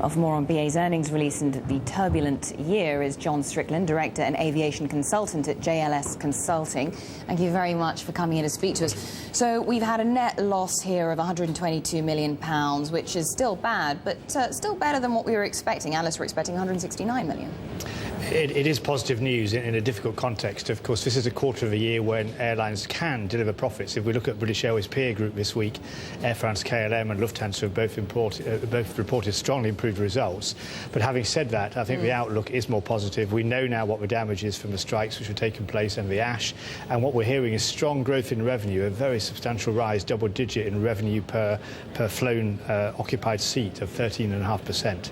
Well, for more on BA's earnings release and the turbulent year is John Strickland, Director and Aviation Consultant at JLS Consulting. Thank you very much for coming in to speak to us. So we've had a net loss here of £122 million, which is still bad, but still better than what we were expecting. Analysts were expecting £169 million. It is positive news in a difficult context. Of course, this is a quarter of a year when airlines can deliver profits. If we look at British Airways peer group this week, Air France, KLM and Lufthansa have both reported strongly improved results. But having said that, I think the outlook is more positive. We know now what the damage is from the strikes which were taking place and the ash. And what we're hearing is strong growth in revenue, a very substantial rise, double-digit in revenue per flown occupied seat of 13.5%.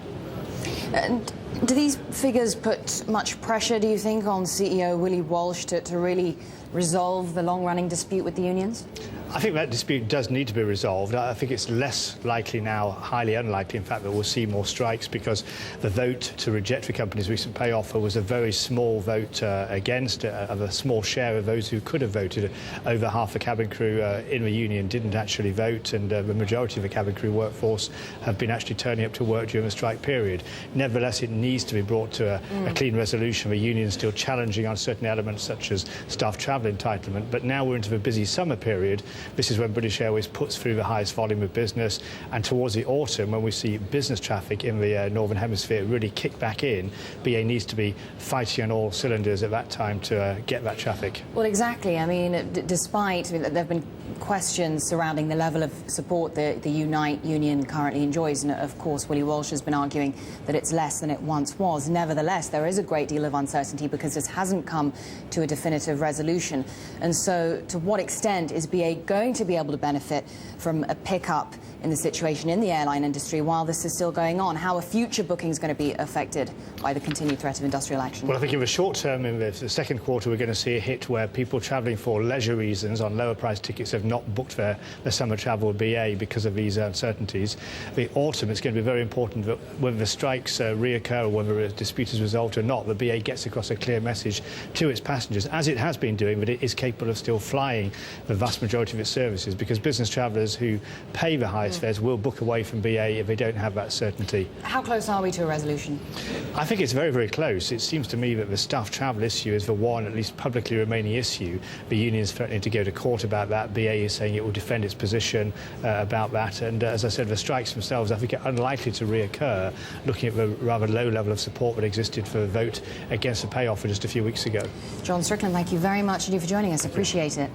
And do these figures put much pressure, do you think, on CEO Willie Walsh to really resolve the long-running dispute with the unions? I think that dispute does need to be resolved. I think it's less likely now, highly unlikely, in fact, that we'll see more strikes, because the vote to reject the company's recent pay offer was a very small vote against, of a small share of those who could have voted. Over half the cabin crew in the union didn't actually vote, and the majority of the cabin crew workforce have been actually turning up to work during the strike period. Nevertheless, it needs to be brought to a clean resolution. The union is still challenging on certain elements, such as staff travel entitlement, but now we're into the busy summer period. This is when British Airways puts through the highest volume of business, and towards the autumn, when we see business traffic in the Northern Hemisphere really kick back in, BA needs to be fighting on all cylinders at that time to get that traffic. Well, exactly. I mean, despite there have been questions surrounding the level of support the Unite union currently enjoys, and of course Willie Walsh has been arguing that it's less than it once was. Nevertheless, there is a great deal of uncertainty because this hasn't come to a definitive resolution. And so to what extent is BA going to be able to benefit from a pickup in the situation in the airline industry while this is still going on? How are future bookings going to be affected by the continued threat of industrial action? Well, I think in the short term, in the second quarter, we're going to see a hit where people travelling for leisure reasons on lower price tickets have not booked their summer travel with BA because of these uncertainties. The autumn, it's going to be very important that whether the strikes reoccur or whether a dispute is resolved or not, the BA gets across a clear message to its passengers, as it has been doing, that it is capable of still flying the vast majority of its services, because business travellers who pay the highest fares will book away from BA if they don't have that certainty. How close are we to a resolution? I think it's very, very close. It seems to me that the staff travel issue is the one, at least publicly remaining issue. The union is threatening to go to court about that. BA is saying it will defend its position about that. And as I said, the strikes themselves, I think, are unlikely to reoccur, looking at the rather low level of support that existed for the vote against the pay offer just a few weeks ago. John Strickland, thank you very much indeed for joining us. Appreciate it.